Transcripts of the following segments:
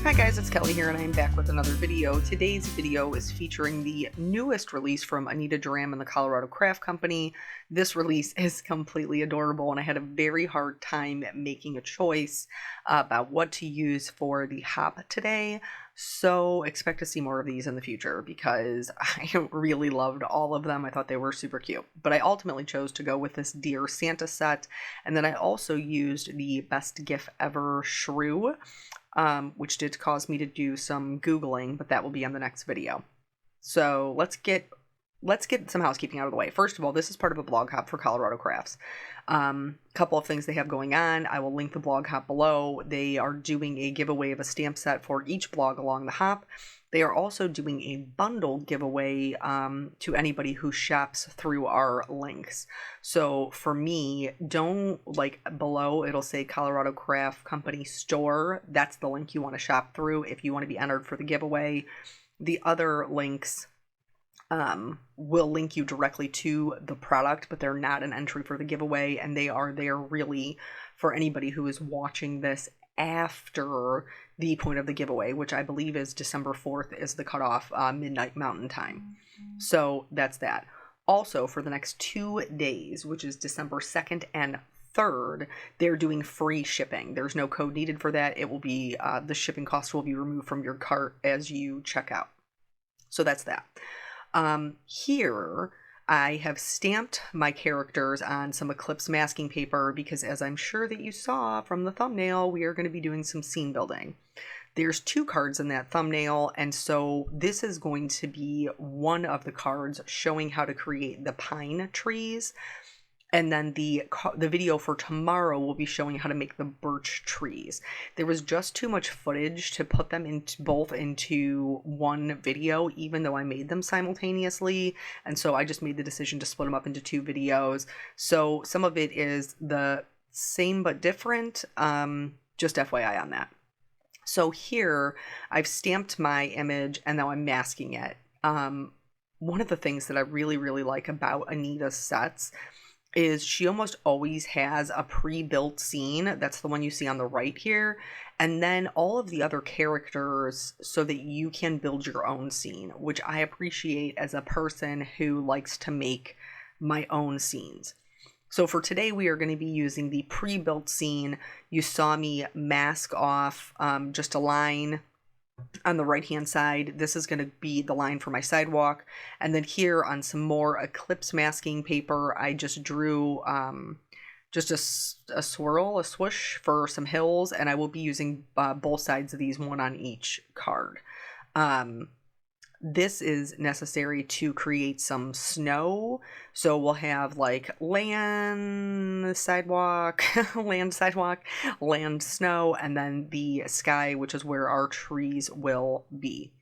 Hi guys, it's Kelly here and I'm back with another video. Today's video is featuring the newest release from Anita Duram and the Colorado Craft Company. This release is completely adorable and I had a very hard time making a choice about what to use for the hop today. So expect to see more of these in the future because I really loved all of them. I thought they were super cute. But I ultimately chose to go with this Dear Santa set, and then I also used the Best Gift Ever Shrew, which did cause me to do some Googling, but that will be on the next video. So let's get some housekeeping out of the way. First of all, this is part of a blog hop for Colorado Crafts. Couple of things they have going on. I will link the blog hop below. They are doing a giveaway of a stamp set for each blog along the hop. They are also doing a bundle giveaway to anybody who shops through our links. So for me, below it'll say Colorado Craft Company Store. That's the link you want to shop through if you want to be entered for the giveaway. The other links will link you directly to the product, but they're not an entry for the giveaway, and they are there really for anybody who is watching this after the point of the giveaway, which I believe is December 4th is the cutoff, midnight Mountain Time. So that's that. Also, for the next 2 days, which is December 2nd and 3rd, they're doing free shipping. There's no code needed for that. It will be, the shipping cost will be removed from your cart as you check out. So that's that. Here I have stamped my characters on some Eclipse masking paper because, as I'm sure that you saw from the thumbnail, we are going to be doing some scene building. There's 2 cards in that thumbnail, and so this is going to be one of the cards showing how to create the pine trees. And then the video for tomorrow will be showing how to make the birch trees. There was just too much footage to put them both into one video, even though I made them simultaneously. And so I just made the decision to split them up into 2 videos. So some of it is the same but different, just FYI on that. So here I've stamped my image and now I'm masking it. One of the things that I really, really like about Anita's sets is she almost always has a pre-built scene. That's the one you see on the right here. And then all of the other characters so that you can build your own scene, which I appreciate as a person who likes to make my own scenes. So for today, we are going to be using the pre-built scene. You saw me mask off just a line on the right hand side. This is going to be the line for my sidewalk, and then here on some more Eclipse masking paper I just drew just a swoosh for some hills, and I will be using both sides of these, one on each card. This is necessary to create some snow, so we'll have like land, sidewalk, land, snow, and then the sky, which is where our trees will be.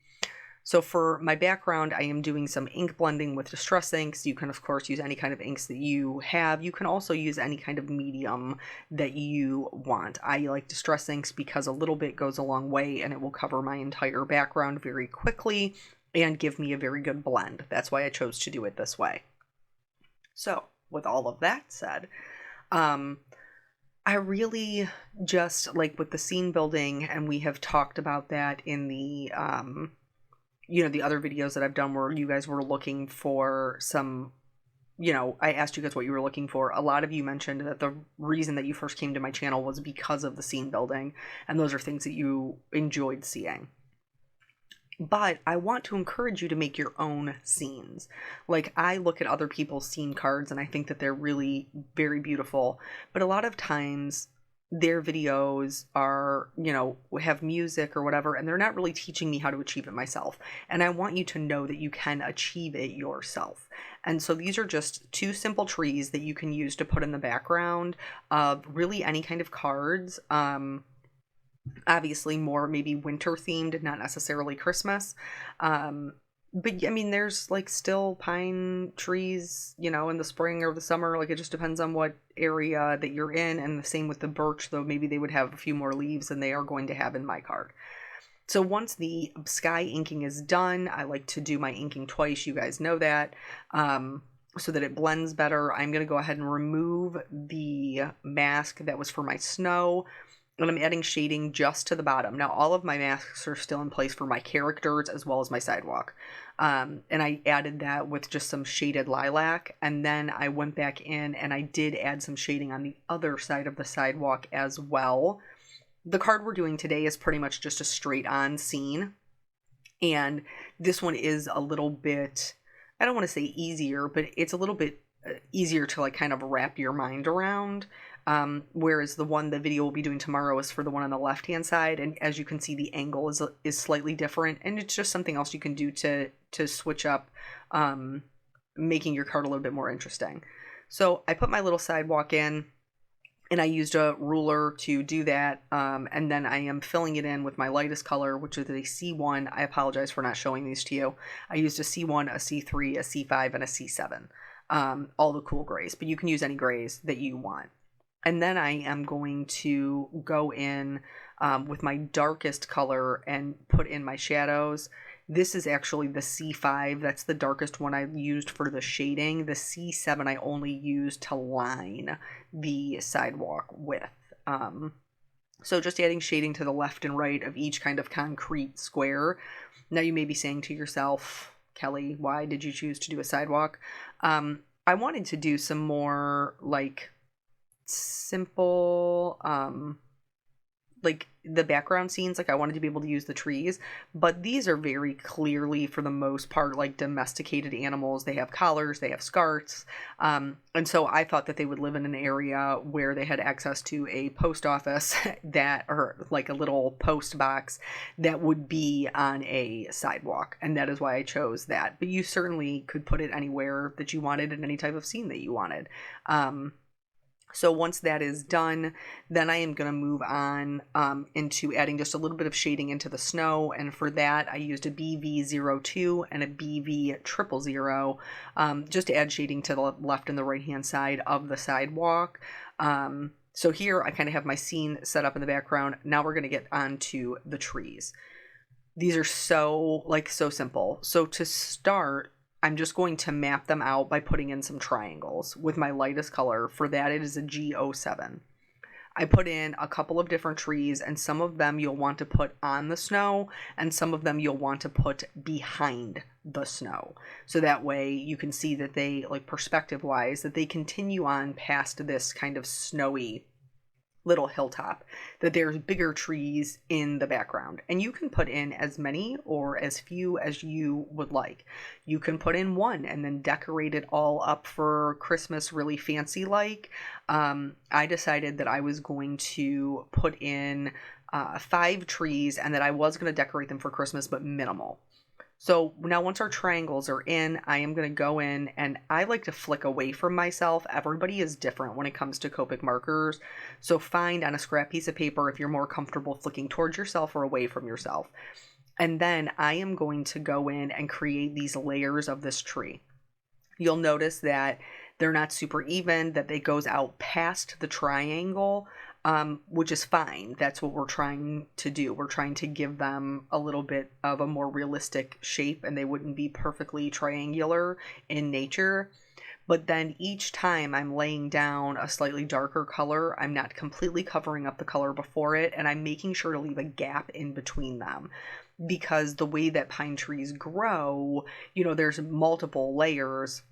So for my background, I am doing some ink blending with distress inks. You can, of course, use any kind of inks that you have. You can also use any kind of medium that you want. I like distress inks because a little bit goes a long way and it will cover my entire background very quickly and give me a very good blend. That's why I chose to do it this way. So with all of that said, I really just like with the scene building, and we have talked about that in the, the other videos that I've done where you guys were looking for some, I asked you guys what you were looking for. A lot of you mentioned that the reason that you first came to my channel was because of the scene building, and those are things that you enjoyed seeing. But I want to encourage you to make your own scenes. Like, I look at other people's scene cards and I think that they're really very beautiful. But a lot of times their videos are, have music or whatever, and they're not really teaching me how to achieve it myself. And I want you to know that you can achieve it yourself. And so these are just 2 simple trees that you can use to put in the background of really any kind of cards. Obviously more maybe winter themed, not necessarily Christmas. But I mean, there's like still pine trees, in the spring or the summer. Like, it just depends on what area that you're in. And the same with the birch, though maybe they would have a few more leaves than they are going to have in my card. So once the sky inking is done, I like to do my inking twice. You guys know that. So that it blends better. I'm going to go ahead and remove the mask that was for my snow. and I'm adding shading just to the bottom. Now, all of my masks are still in place for my characters as well as my sidewalk. And I added that with just some shaded lilac. And then I went back in and I did add some shading on the other side of the sidewalk as well. The card we're doing today is pretty much just a straight on scene. And this one is a little bit, I don't want to say easier, but it's a little bit easier to like kind of wrap your mind around. Whereas the video we'll be doing tomorrow is for the one on the left hand side, and as you can see, the angle is slightly different, and it's just something else you can do to switch up, making your card a little bit more interesting. So I put my little sidewalk in, and I used a ruler to do that, and then I am filling it in with my lightest color, which is a C1. I apologize for not showing these to you. I used a C1, a C3, a C5, and a C7. All the cool grays, but you can use any grays that you want. And then I am going to go in with my darkest color and put in my shadows. This is actually the C5. That's the darkest one I used for the shading. The C7 I only used to line the sidewalk with. So just adding shading to the left and right of each kind of concrete square. Now you may be saying to yourself, Kelly, why did you choose to do a sidewalk? I wanted to do some more like simple, like the background scenes. Like I wanted to be able to use the trees, but these are very clearly, for the most part, like domesticated animals. They have collars, they have scarts, and so I thought that they would live in an area where they had access to a post office that, or like a little post box that would be on a sidewalk, and that is why I chose that. But you certainly could put it anywhere that you wanted in any type of scene that you wanted. So once that is done, then I am going to move on into adding just a little bit of shading into the snow. And for that, I used a BV02 and a BV000, just to add shading to the left and the right-hand side of the sidewalk. So here I kind of have my scene set up in the background. Now we're going to get onto the trees. These are so simple. So to start, I'm just going to map them out by putting in some triangles with my lightest color. For that, it is a G07. I put in a couple of different trees, and some of them you'll want to put on the snow, and some of them you'll want to put behind the snow. So that way you can see that they, like perspective-wise, that they continue on past this kind of snowy little hilltop, that there's bigger trees in the background, and you can put in as many or as few as you would like. You can put in one and then decorate it all up for Christmas really fancy like. I decided that I was going to put in 5 trees, and that I was going to decorate them for Christmas, but minimal. So now once our triangles are in, I am going to go in, and I like to flick away from myself. Everybody is different when it comes to Copic markers. So find on a scrap piece of paper if you're more comfortable flicking towards yourself or away from yourself. And then I am going to go in and create these layers of this tree. You'll notice that they're not super even, that it goes out past the triangle. Which is fine. That's what we're trying to do. We're trying to give them a little bit of a more realistic shape, and they wouldn't be perfectly triangular in nature. But then each time I'm laying down a slightly darker color, I'm not completely covering up the color before it, and I'm making sure to leave a gap in between them. Because the way that pine trees grow, there's multiple layers.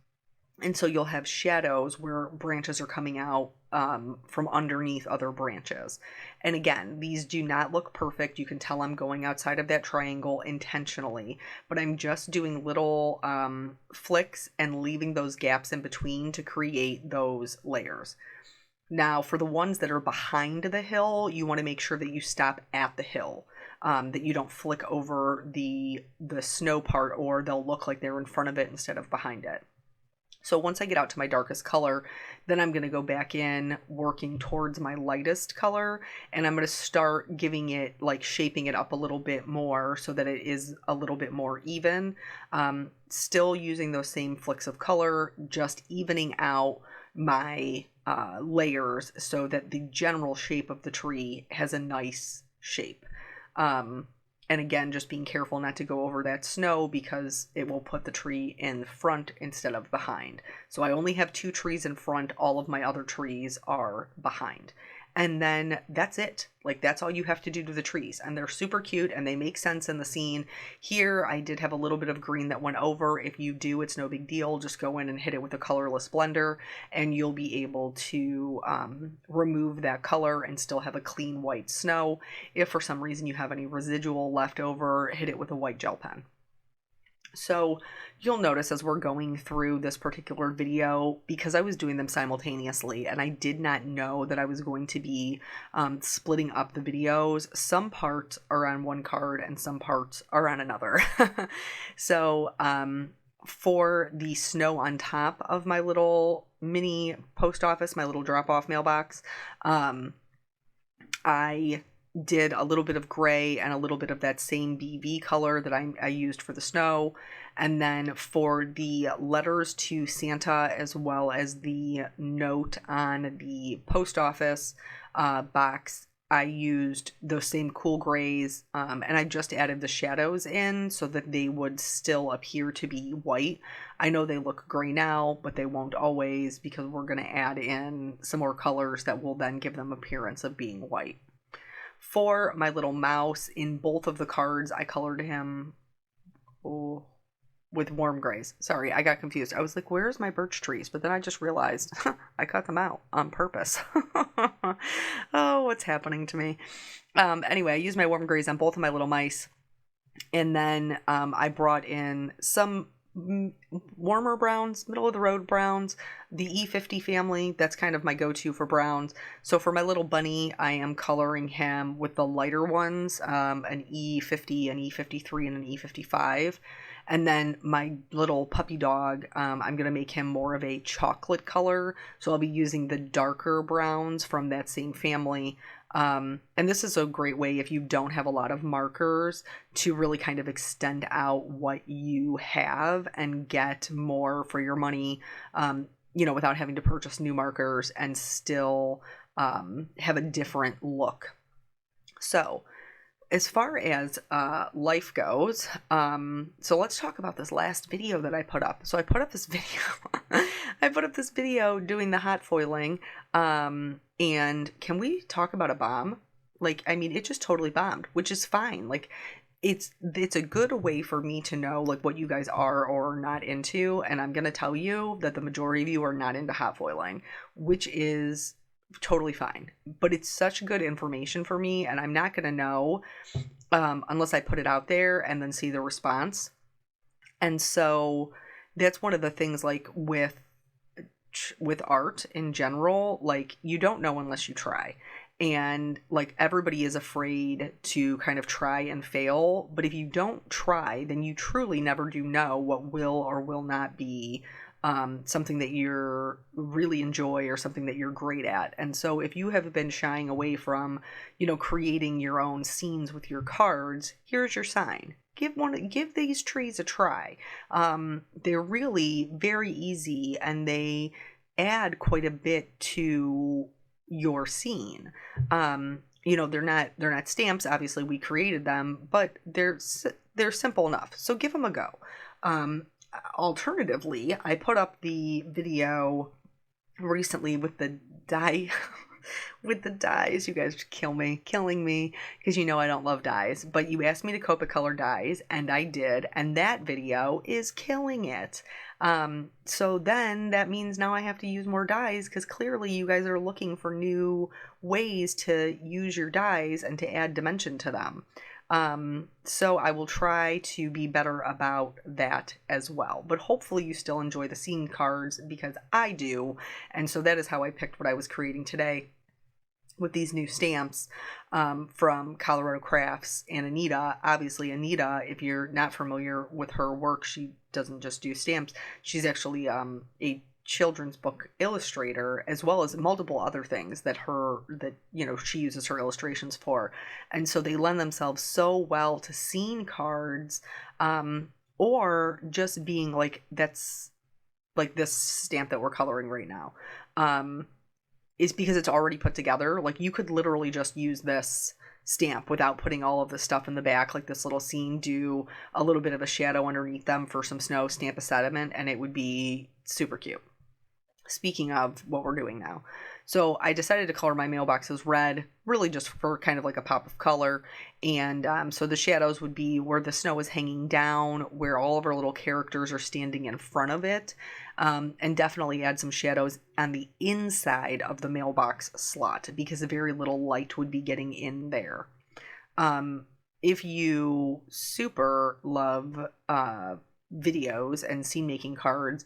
And so you'll have shadows where branches are coming out from underneath other branches. And again, these do not look perfect. You can tell I'm going outside of that triangle intentionally, but I'm just doing little flicks and leaving those gaps in between to create those layers. Now, for the ones that are behind the hill, you want to make sure that you stop at the hill, that you don't flick over the snow part, or they'll look like they're in front of it instead of behind it. So once I get out to my darkest color, then I'm going to go back in working towards my lightest color, and I'm going to start giving it, shaping it up a little bit more so that it is a little bit more even. Still using those same flicks of color, just evening out my layers so that the general shape of the tree has a nice shape. And again, just being careful not to go over that snow, because it will put the tree in front instead of behind. So I only have 2 trees in front. All of my other trees are behind. And then that's it. Like, that's all you have to do to the trees. And they're super cute and they make sense in the scene. Here, I did have a little bit of green that went over. If you do, it's no big deal. Just go in and hit it with a colorless blender and you'll be able to remove that color and still have a clean white snow. If for some reason you have any residual left over, hit it with a white gel pen. So you'll notice as we're going through this particular video, because I was doing them simultaneously and I did not know that I was going to be splitting up the videos, some parts are on one card and some parts are on another. So for the snow on top of my little mini post office, my little drop-off mailbox, I did a little bit of gray and a little bit of that same BV color that I used for the snow. And then for the letters to Santa, as well as the note on the post office box, I used those same cool grays, and I just added the shadows in so that they would still appear to be white. I know they look gray now, but they won't always, because we're going to add in some more colors that will then give them appearance of being white. For my little mouse, in both of the cards, I colored him with warm grays. Sorry, I got confused. I was like, where's my birch trees? But then I just realized I cut them out on purpose. Oh, what's happening to me? Anyway, I used my warm grays on both of my little mice. And then I brought in some warmer browns, middle of the road browns, the E50 family. That's kind of my go-to for browns. So for my little bunny, I am coloring him with the lighter ones, an E50, an E53, and an E55. And then my little puppy dog, I'm going to make him more of a chocolate color. So I'll be using the darker browns from that same family. And this is a great way, if you don't have a lot of markers, to really kind of extend out what you have and get more for your money, without having to purchase new markers and still have a different look. So as far as life goes, so let's talk about this last video that I put up. So I put up this video. I put up this video doing the hot foiling. And can we talk about a bomb? Like, I mean, it just totally bombed, which is fine. Like, it's a good way for me to know like what you guys are or are not into. And I'm gonna tell you that the majority of you are not into hot foiling, which is totally fine. But it's such good information for me, and I'm not gonna know unless I put it out there and then see the response. And so that's one of the things, like with art in general, like you don't know unless you try. And like everybody is afraid to kind of try and fail, but if you don't try, then you truly never do know what will or will not be something that you're really enjoy or something that you're great at. And so if you have been shying away from, creating your own scenes with your cards, here's your sign. Give these trees a try. They're really very easy and they add quite a bit to your scene. They're not stamps. Obviously we created them, but they're simple enough. So give them a go. Alternatively, I put up the video recently with the dye with the dyes. You guys killing me because I don't love dyes, but you asked me to Copic color dyes and I did, and that video is killing it. So then that means now I have to use more dyes because clearly you guys are looking for new ways to use your dyes and to add dimension to them. So I will try to be better about that as well, but hopefully you still enjoy the scene cards because I do. And so that is how I picked what I was creating today with these new stamps, from Colorado Crafts and Anita. Obviously Anita, if you're not familiar with her work, she doesn't just do stamps. She's actually, a children's book illustrator, as well as multiple other things that she uses her illustrations for. And so they lend themselves so well to scene cards, or just being like, that's like this stamp that we're coloring right now, is because it's already put together. Like you could literally just use this stamp without putting all of the stuff in the back, like this little scene, do a little bit of a shadow underneath them for some snow, stamp a sediment, and it would be super cute. Speaking of what we're doing now. So I decided to color my mailboxes red, really just for kind of like a pop of color. And so the shadows would be where the snow is hanging down, where all of our little characters are standing in front of it, and definitely add some shadows on the inside of the mailbox slot because very little light would be getting in there. If you super love videos and scene making cards,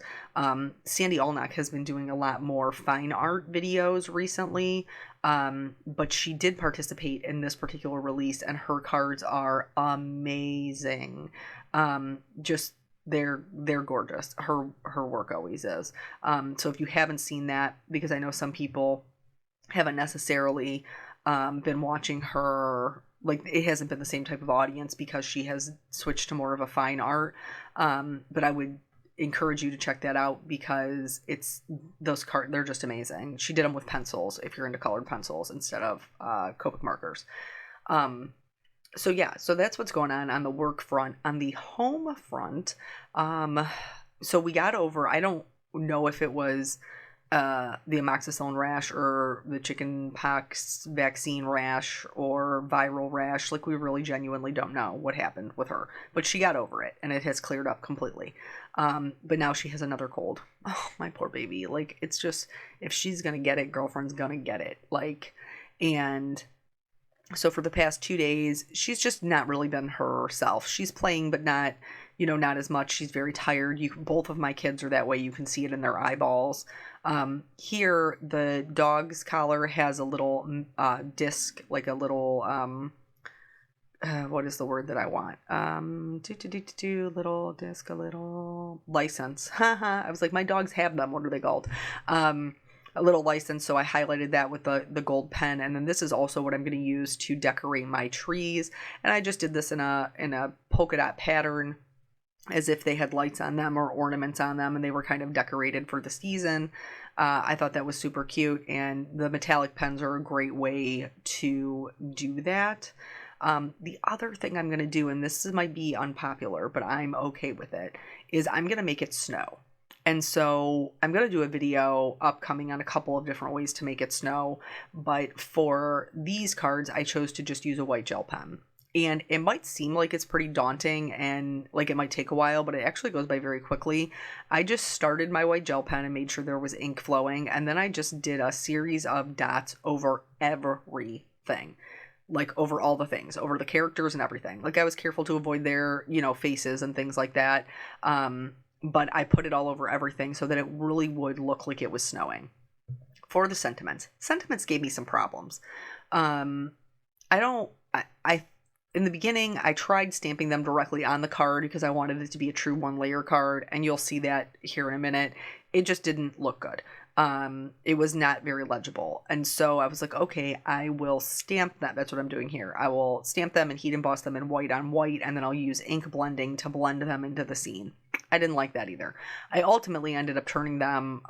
Sandy Allnock has been doing a lot more fine art videos recently, but she did participate in this particular release, and her cards are amazing. Just they're gorgeous. Her work always is. So if you haven't seen that, because I know some people haven't necessarily been watching her, like it hasn't been the same type of audience because she has switched to more of a fine art, but I would encourage you to check that out because it's those cards, they're just amazing. She did them with pencils if you're into colored pencils instead of Copic markers. So yeah, so that's what's going on the work front. On the home front, so we got over, I don't know if it was the amoxicillin rash or the chicken pox vaccine rash or viral rash. Like, we really genuinely don't know what happened with her, but she got over it and it has cleared up completely. But now she has another cold. Oh, my poor baby. Like, it's just, if she's gonna get it, girlfriend's gonna get it. Like, and so for the past 2 days, she's just not really been herself. She's playing, but not, not as much. She's very tired. Both of my kids are that way. You can see it in their eyeballs. Here, the dog's collar has a little disc, like a little, what is the word that I want? Little disc, a little license. I was like, my dogs have them. What are they called? A little license, so I highlighted that with the gold pen, and then this is also what I'm going to use to decorate my trees, and I just did this in a polka dot pattern as if they had lights on them or ornaments on them, and they were kind of decorated for the season. I thought that was super cute, and the metallic pens are a great way to do that. The other thing I'm going to do, and this might be unpopular, but I'm okay with it, is I'm going to make it snow. And so I'm going to do a video upcoming on a couple of different ways to make it snow. But for these cards, I chose to just use a white gel pen. And it might seem like it's pretty daunting and like it might take a while, but it actually goes by very quickly. I just started my white gel pen and made sure there was ink flowing. And then I just did a series of dots over everything. Like over all the things, over the characters and everything. Like, I was careful to avoid their, faces and things like that. But I put it all over everything so that it really would look like it was snowing. For the sentiments gave me some problems. In the beginning, I tried stamping them directly on the card because I wanted it to be a true one layer card, and you'll see that here in a minute. It just didn't look good. It was not very legible. And so I was like, okay, I will stamp that. That's what I'm doing here. I will stamp them and heat emboss them in white on white, and then I'll use ink blending to blend them into the scene. I didn't like that either. I ultimately ended up turning them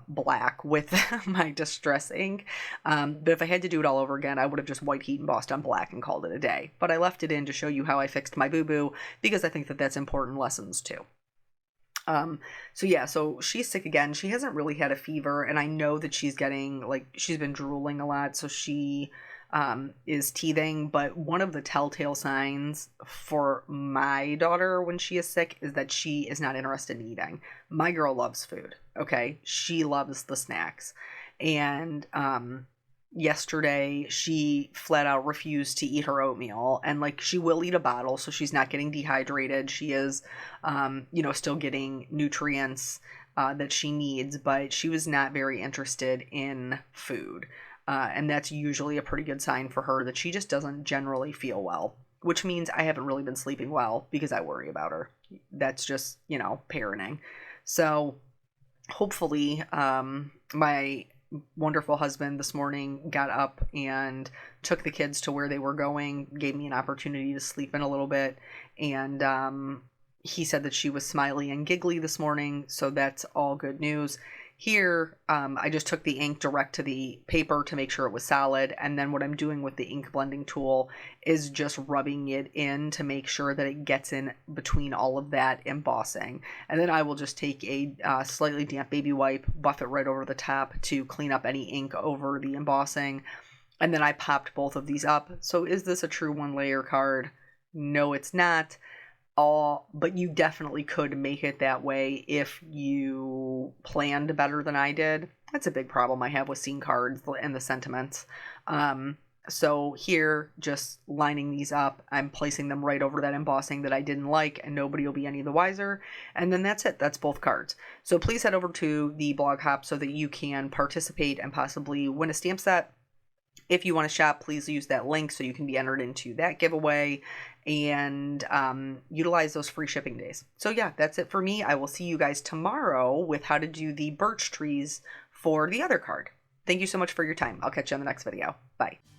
black with my distress ink. But if I had to do it all over again, I would have just white heat embossed on black and called it a day. But I left it in to show you how I fixed my boo-boo, because I think that that's important lessons too. So she's sick again. She hasn't really had a fever, and I know that she's been drooling a lot, so she is teething. But one of the telltale signs for my daughter when she is sick is that she is not interested in eating. My girl loves food. Okay. She loves the snacks. And, yesterday she flat out refused to eat her oatmeal, and she will eat a bottle, so she's not getting dehydrated. She is still getting nutrients that she needs, but she was not very interested in food, and that's usually a pretty good sign for her that she just doesn't generally feel well, which means I haven't really been sleeping well because I worry about her. That's just parenting. So hopefully my wonderful husband this morning got up and took the kids to where they were going, gave me an opportunity to sleep in a little bit, and he said that she was smiley and giggly this morning, so that's all good news. Here, I just took the ink direct to the paper to make sure it was solid. And then what I'm doing with the ink blending tool is just rubbing it in to make sure that it gets in between all of that embossing. And then I will just take a slightly damp baby wipe, buff it right over the top to clean up any ink over the embossing. And then I popped both of these up. So is this a true one layer card? No, it's not. But you definitely could make it that way if you planned better than I did. That's a big problem I have with scene cards and the sentiments. So here, just lining these up, I'm placing them right over that embossing that I didn't like, and nobody will be any the wiser. And then that's it. That's both cards. So please head over to the blog hop so that you can participate and possibly win a stamp set. If you want to shop, please use that link so you can be entered into that giveaway and utilize those free shipping days. So yeah, that's it for me. I will see you guys tomorrow with how to do the birch trees for the other card. Thank you so much for your time. I'll catch you on the next video. Bye.